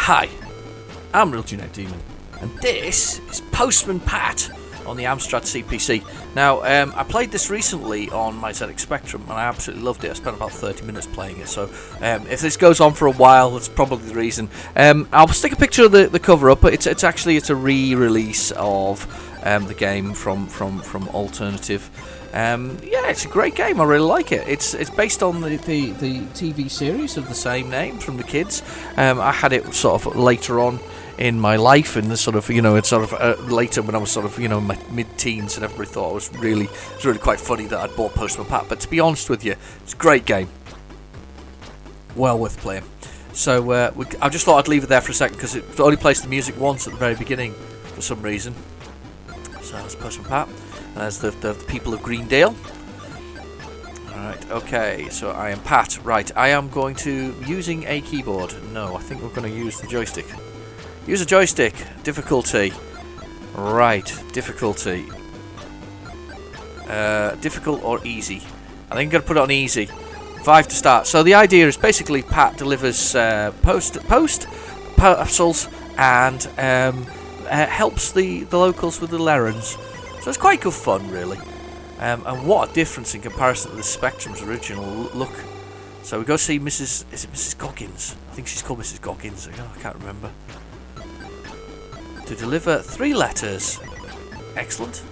Hi, I'm Real Genetic Demon, and this is Postman Pat on the Amstrad CPC. Now, I played this recently on my ZX Spectrum, and I absolutely loved it. I spent about 30 minutes playing it, so if this goes on for a while, that's probably the reason. I'll stick a picture of the cover up, but it's actually a re-release of the game from Alternative. Yeah, it's a great game. I really like it. It's based on the TV series of the same name from the kids. I had it sort of later on in my life, and the sort of, it's sort of later when I was sort of, in my mid-teens, and everybody thought it was really quite funny that I'd bought Postman Pat. But to be honest with you, it's a great game. Well worth playing. So I just thought I'd leave it there for a second because it only plays the music once at the very beginning for some reason. So that's Postman Pat. And there's the people of Greendale. Alright, okay, so I am Pat. Right, I am going to using a keyboard. No, I think we're going to use the joystick. Use a joystick. Difficulty. Right, difficulty. Difficult or easy? I think I'm going to put it on easy. 5 to start. So the idea is basically Pat delivers post parcels and helps the locals with the errands. So it's quite good fun, really. And what a difference in comparison to the Spectrum's original look. So we go see Mrs. Is it Mrs. Goggins? I think she's called Mrs. Goggins. I can't remember. To deliver 3 letters. Excellent.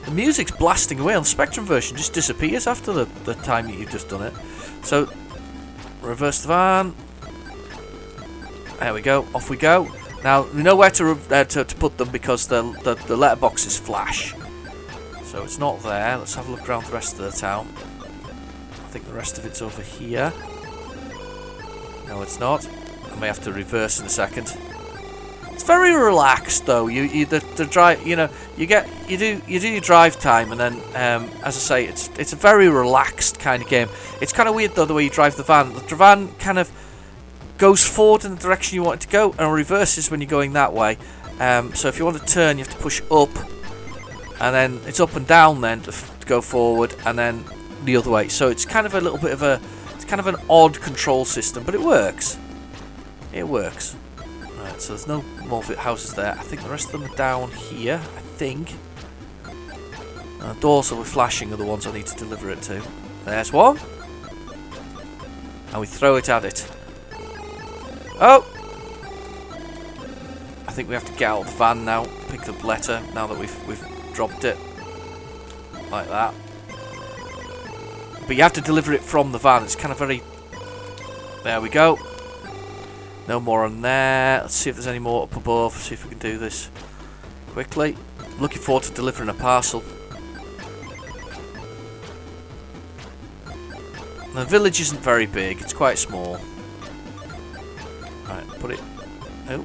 The music's blasting away on the Spectrum version. Just disappears after the time that you've just done it. So reverse the van. There we go. Off we go. Now, we know where to put them because the letterboxes flash. So it's not there. Let's have a look around the rest of the town. I think the rest of it's over here. No, it's not. I may have to reverse in a second. It's very relaxed, though. You drive. You do your drive time, and then, as I say, it's a very relaxed kind of game. It's kind of weird though the way you drive the van. The van kind of goes forward in the direction you want it to go and reverses when you're going that way. So if you want to turn, you have to push up, and then it's up and down then to go forward, and then the other way. So it's kind of a little bit of it's kind of an odd control system, but it works. It works. Right, so there's no more houses there. I think the rest of them are down here, I think. The doors that were flashing are the ones I need to deliver it to. There's one. And we throw it at it. Oh! I think we have to get out of the van now, pick the letter, now that we've dropped it. Like that. But you have to deliver it from the van, it's kind of very... There we go. No more on there. Let's see if there's any more up above, see if we can do this quickly. Looking forward to delivering a parcel. The village isn't very big, it's quite small. Right, put it... Oh.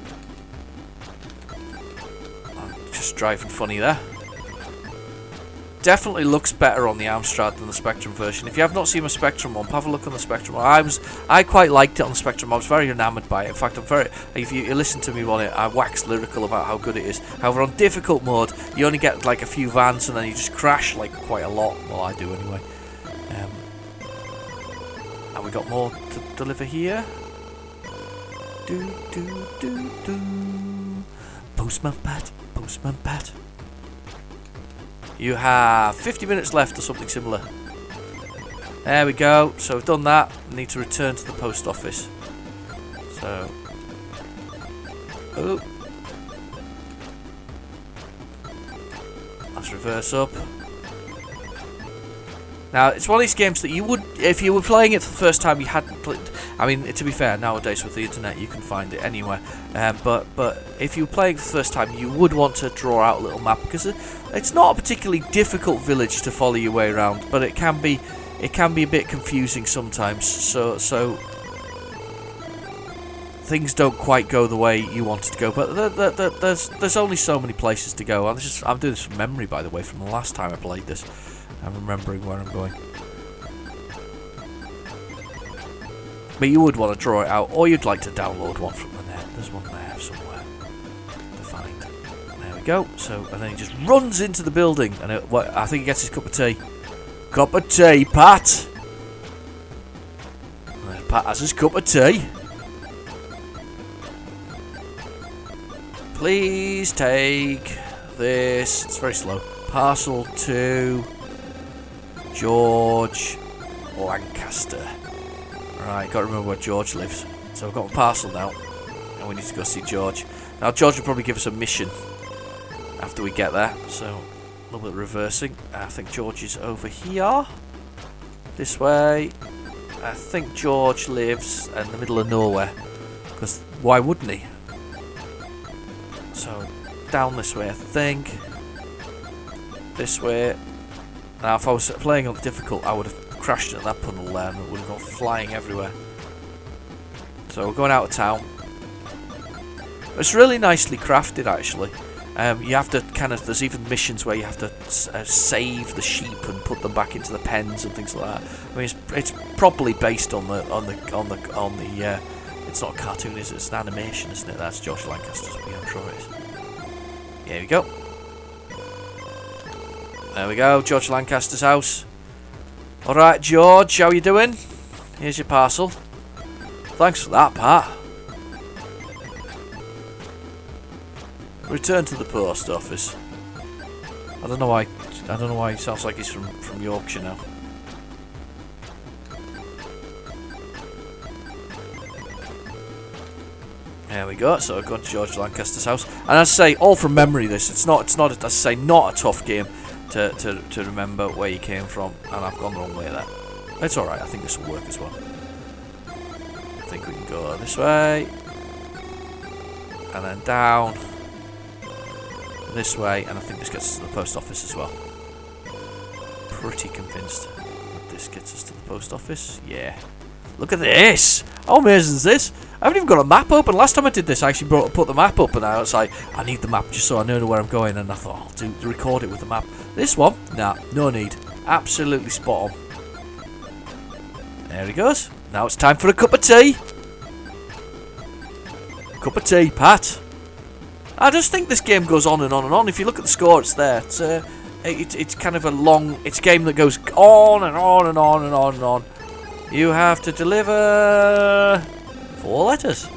I'm just driving funny there. Definitely looks better on the Amstrad than the Spectrum version. If you have not seen my Spectrum one, have a look on the Spectrum one. I quite liked it on the Spectrum. I was very enamoured by it. In fact, if you listen to me on it, I wax lyrical about how good it is. However, on difficult mode, you only get like a few vans and then you just crash like quite a lot. Well, I do anyway. And we got more to deliver here. Do. Postman Pat, Postman Pat. You have 50 minutes left or something similar. There we go. So we've done that. We need to return to the post office. So. Oh. Let's reverse up. Now, it's one of these games that you would, if you were playing it for the first time, you hadn't played. I mean, to be fair, nowadays with the internet, you can find it anywhere. But if you were playing for the first time, you would want to draw out a little map because it's not a particularly difficult village to follow your way around, but it can be a bit confusing sometimes. So things don't quite go the way you want it to go. But there's only so many places to go. I'm doing this from memory, by the way, from the last time I played this. I'm remembering where I'm going. But you would want to draw it out, or you'd like to download one from the net. There's one there somewhere to find. There we go. So, and then he just runs into the building, and I think he gets his cup of tea. Cup of tea, Pat! And Pat has his cup of tea. Please take this. It's very slow. Parcel to George Lancaster. Right, got to remember where George lives. So I've got a parcel now, and we need to go see George. Now George will probably give us a mission after we get there. So a little bit of reversing. I think George is over here. This way. I think George lives in the middle of nowhere. Because why wouldn't he? So down this way, I think. This way. Now, if I was playing on difficult, I would have crashed at that puddle there and it would have gone flying everywhere. So we're going out of town. It's really nicely crafted, actually. You have to kind of. There's even missions where you have to save the sheep and put them back into the pens and things like that. I mean, it's properly based on the. It's not a cartoon, is it? It's an animation, isn't it? That's George Lancaster's. Yeah, I'm sure it is. Here we go. There we go, George Lancaster's house. Alright, George, how you doing? Here's your parcel. Thanks for that, Pat. Return to the post office. I don't know why he sounds like he's from Yorkshire now. There we go. So I've gone to George Lancaster's house, and as I say, all from memory. It's not. As I say, not a tough game to remember where you came from, and I've gone the wrong way there. It's all right. I think this will work as well. I think we can go this way, and then down this way, and I think this gets us to the post office as well. Pretty convinced that this gets us to the post office. Yeah. Look at this! How amazing is this? I haven't even got a map open. Last time I did this, I actually put the map up, and I was like, I need the map just so I know where I'm going. And I thought, I'll record it with the map. This one, nah, no need. Absolutely spot on. There he goes. Now it's time for a cup of tea. Cup of tea, Pat. I just think this game goes on and on and on. If you look at the score, it's there. It's kind of a long. It's a game that goes on and on and on and on and on. You have to deliver 4 letters.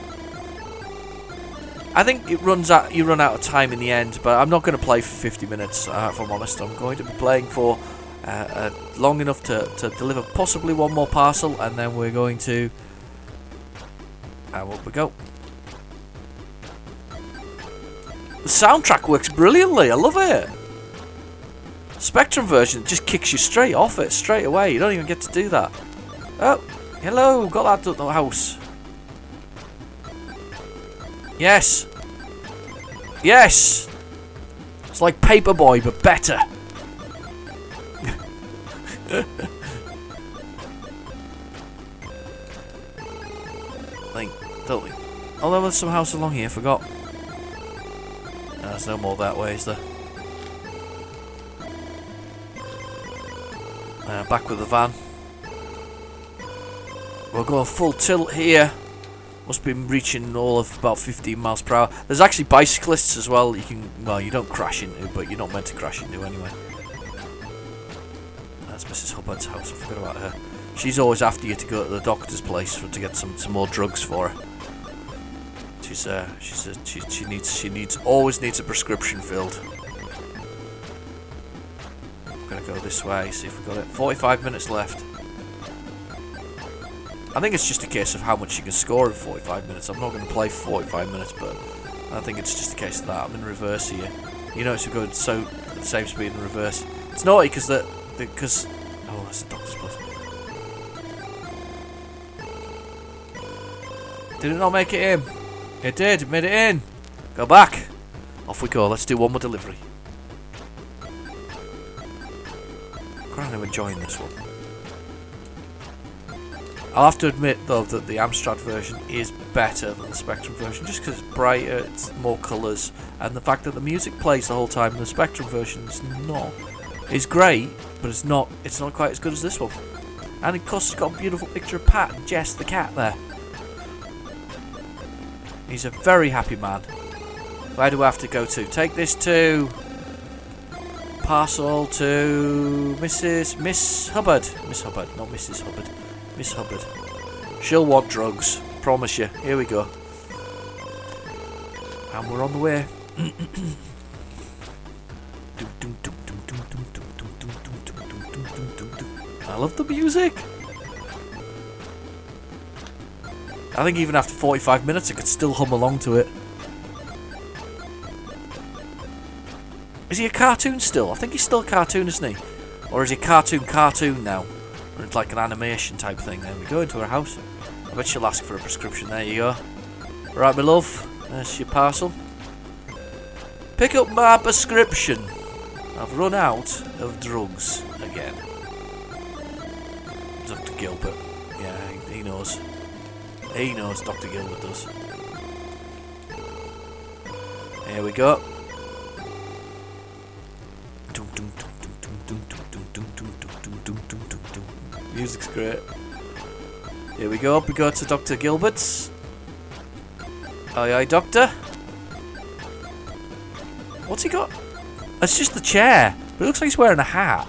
I think it runs out. You run out of time in the end, but I'm not going to play for 50 minutes. If I'm honest, I'm going to be playing for long enough to deliver possibly one more parcel, and then we're going to. Up we go. The soundtrack works brilliantly. I love it. Spectrum version just kicks you straight off it straight away. You don't even get to do that. Oh, hello, got that at the house. Yes. Yes. It's like Paperboy, but better. Don't we? Although there's some house along here, forgot. No, there's no more that way, is there? Back with the van. We're going full tilt here. Must be reaching all of about 15 miles per hour. There's actually bicyclists as well. You don't crash into, but you're not meant to crash into anyway. That's Mrs. Hubbard's house. I forgot about her. She's always after you to go to the doctor's place to get some more drugs for her. She always needs a prescription filled. I'm gonna go this way. See if we got it. 45 minutes left. I think it's just a case of how much you can score in 45 minutes. I'm not going to play for 45 minutes, but I think it's just a case of that. I'm in reverse here. You notice we're going at the same speed in reverse. It's naughty because oh, that's the doctor's place. Did it not make it in? It did. It made it in. Go back. Off we go. Let's do one more delivery. I'm enjoying this one. I'll have to admit, though, that the Amstrad version is better than the Spectrum version, just because it's brighter, it's more colours, and the fact that the music plays the whole time in the Spectrum version is great, but it's not quite as good as this one. And of course, it's got a beautiful picture of Pat and Jess the cat there. He's a very happy man. Where do I have to go to? Take this to parcel to Miss Hubbard. Miss Hubbard, not Mrs. Hubbard. Miss Hubbard. She'll want drugs. Promise you. Here we go. And we're on the way. I love the music. I think even after 45 minutes I could still hum along to it. Is he a cartoon still? I think he's still a cartoon, isn't he? Or is he cartoon now? Or it's like an animation type thing. There we go, into her house. I bet she'll ask for a prescription. There you go. Right, my love. There's your parcel. Pick up my prescription. I've run out of drugs again. Dr. Gilbert. Yeah, he knows. He knows, Dr. Gilbert does. Here we go. Music's great. Here we go, up we go to Dr. Gilbert's. Aye aye, Doctor. What's he got? It's just the chair, but it looks like he's wearing a hat.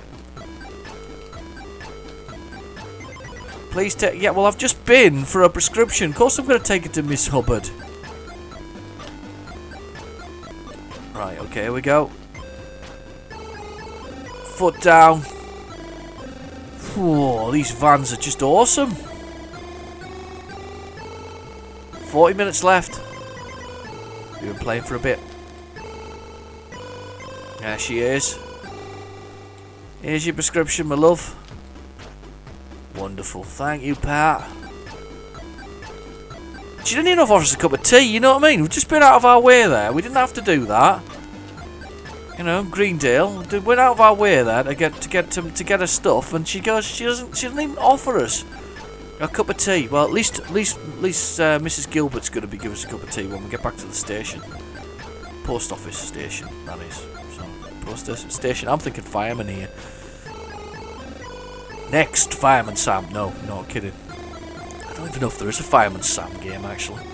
Please take... Yeah, well, I've just been for a prescription. Of course I'm going to take it to Miss Hubbard. Right, okay, here we go. Foot down. Whoa, these vans are just awesome. 40 minutes left. We've been playing for a bit. There she is. Here's your prescription, my love. Wonderful. Thank you, Pat. She didn't even offer us a cup of tea, you know what I mean? We've just been out of our way there. We didn't have to do that. You know, Greendale. We went out of our way there to get her stuff, and she goes. She doesn't even offer us a cup of tea. Well, at least Mrs. Gilbert's going to be giving us a cup of tea when we get back to the station. Post office station, that is. So, post station. I'm thinking fireman here. Next, Fireman Sam. No, not kidding. I don't even know if there is a Fireman Sam game, actually.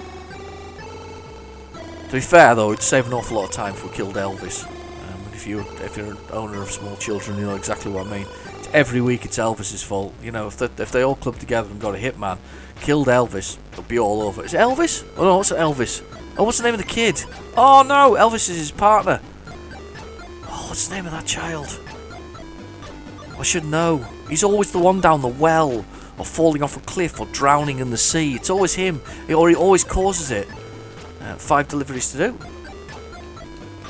To be fair, though, it'd save an awful lot of time if we killed Elvis. If you're an owner of small children, you know exactly what I mean. Every week it's Elvis's fault. You know, if they all clubbed together and got a hitman, killed Elvis, it'll be all over. Is it Elvis? Oh no, what's Elvis? Oh, what's the name of the kid? Oh no, Elvis is his partner. Oh, what's the name of that child? I should know. He's always the one down the well, or falling off a cliff, or drowning in the sea. It's always him, or he always causes it. 5 deliveries to do.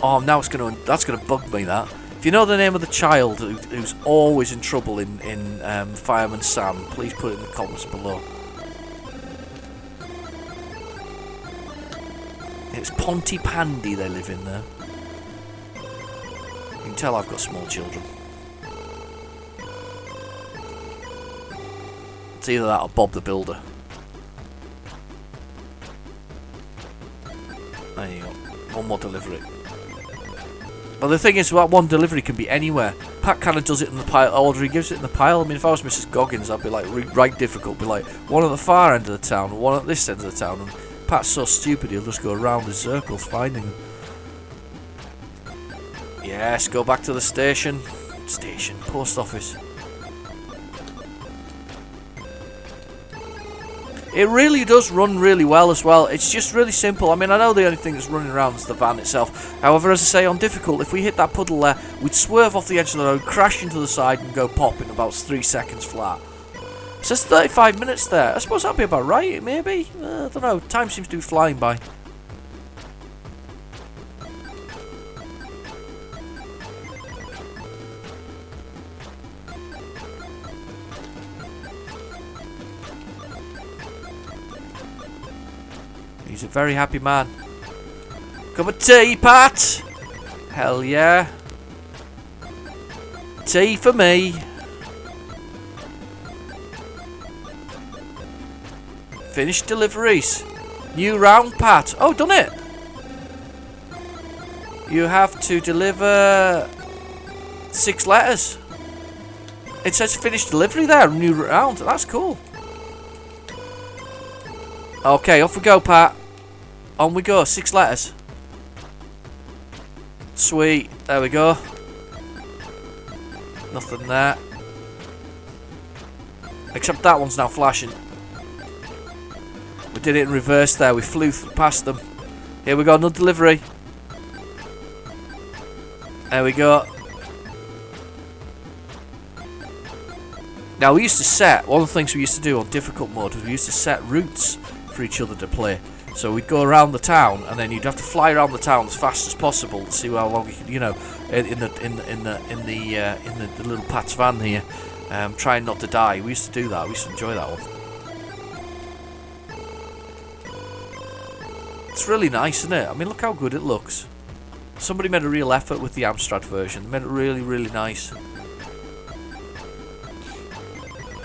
Oh, now that's gonna bug me. That. If you know the name of the child who's always in trouble in Fireman Sam, please put it in the comments below. It's Pontypandy they live in there. You can tell I've got small children. It's either that or Bob the Builder. There you go. One more delivery. But the thing is, that one delivery can be anywhere. Pat kind of does it in the pile order, he gives it in the pile. I mean, if I was Mrs. Goggins, I'd be like, right difficult. Be like, one at the far end of the town, one at this end of the town. And Pat's so stupid, he'll just go around in circles finding them. Yes, go back to the station. Station, post office. It really does run really well as well. It's just really simple. I mean, I know the only thing that's running around is the van itself. However, as I say, on difficult, if we hit that puddle there, we'd swerve off the edge of the road, crash into the side, and go pop in about 3 seconds flat. It says 35 minutes there. I suppose that'd be about right, maybe? I don't know. Time seems to be flying by. He's a very happy man. Cup of tea, Pat! Hell yeah. Tea for me. Finished deliveries. New round, Pat. Oh, done it. You have to deliver 6 letters. It says finished delivery there. New round. That's cool. Okay, off we go, Pat. On we go, 6 letters. Sweet, there we go. Nothing there. Except that one's now flashing. We did it in reverse there, we flew past them. Here we go, another delivery. There we go. Now we used to set, one of the things we used to do on difficult mode was we used to set routes for each other to play. So we'd go around the town, and then you'd have to fly around the town as fast as possible to see how long you could, you know, in the little Pat's van here, trying not to die. We used to do that. We used to enjoy that one. It's really nice, isn't it? I mean, look how good it looks. Somebody made a real effort with the Amstrad version. They made it really, really nice.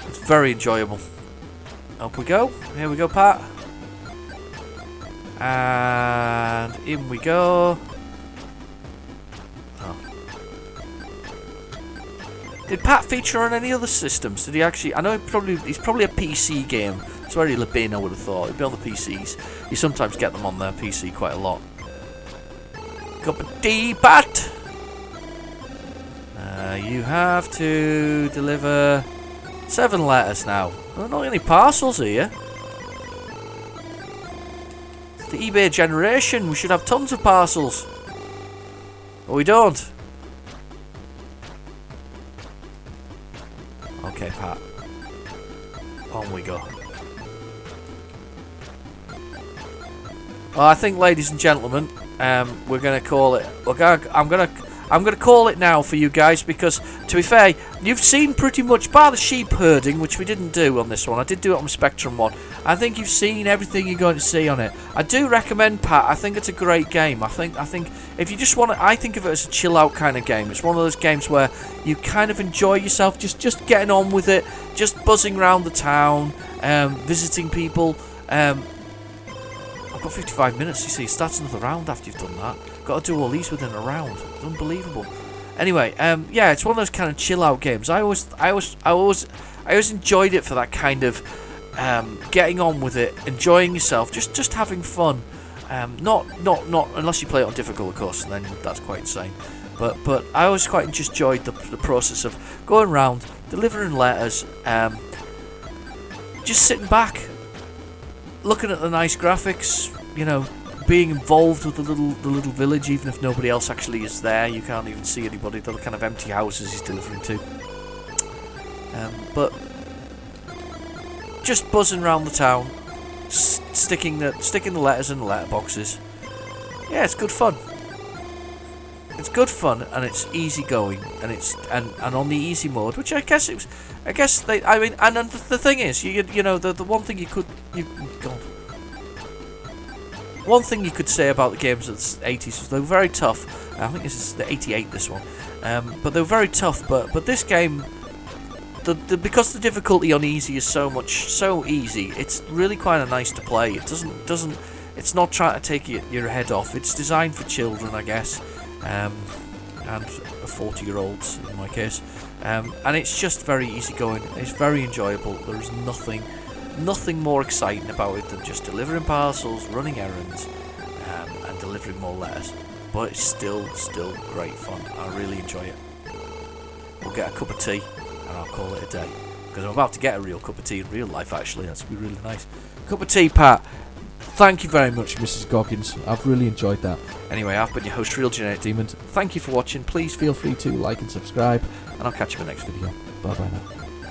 It's very enjoyable. Up we go. Here we go, Pat. And in we go. Oh. Did Pat feature on any other systems? Did he actually? I know he's probably a PC game. It's where he'll have been, I would have thought. He'd be on the PCs. You sometimes get them on their PC quite a lot. Cup of tea, Pat. You have to deliver 7 letters now. There are not any parcels here. It's the eBay generation. We should have tons of parcels. But we don't. Okay, Pat. On we go. Well, I think, ladies and gentlemen, we're gonna call it. I'm gonna call it now for you guys, because, to be fair, you've seen pretty much, bar the sheep herding, which we didn't do on this one. I did do it on Spectrum one. I think you've seen everything you're going to see on it. I do recommend Pat. I think it's a great game. I think if you just want to, I think of it as a chill out kind of game. It's one of those games where you kind of enjoy yourself, just getting on with it, just buzzing around the town, visiting people. I've got 55 minutes, you see. It starts another round after you've done that. Got to do all these within a round. It's unbelievable. Anyway, yeah, it's one of those kind of chill out games. I always enjoyed it for that kind of getting on with it, enjoying yourself, just having fun. Not unless you play it on difficult, of course, and then that's quite insane. But I always quite just enjoyed the process of going around, delivering letters, just sitting back, looking at the nice graphics, you know, being involved with the little village, even if nobody else actually is there. You can't even see anybody. They're the kind of empty houses he's delivering to. But just buzzing around the town, sticking the letters in the letterboxes. Yeah, it's good fun. It's good fun, and it's easy going, and it's and on the easy mode, which I guess it was. I guess they. I mean, and the thing is, you know, the one thing one thing you could say about the games of the 80s was they were very tough. I think this is the 88, this one. But they were very tough. But this game, because the difficulty on easy is so easy, it's really quite nice to play. It doesn't. It's not trying to take your head off. It's designed for children, I guess, and 40-year-olds in my case. And it's just very easygoing. It's very enjoyable. There's nothing more exciting about it than just delivering parcels, running errands, and delivering more letters. But it's still great fun. I really enjoy it. We'll get a cup of tea, and I'll call it a day. Because I'm about to get a real cup of tea in real life, actually. That's be really nice. Cup of tea, Pat. Thank you very much, Mrs. Goggins. I've really enjoyed that. Anyway, I've been your host, Real Genetic Demon. Thank you for watching. Please feel free to like and subscribe, and I'll catch you in the next video. Bye-bye now.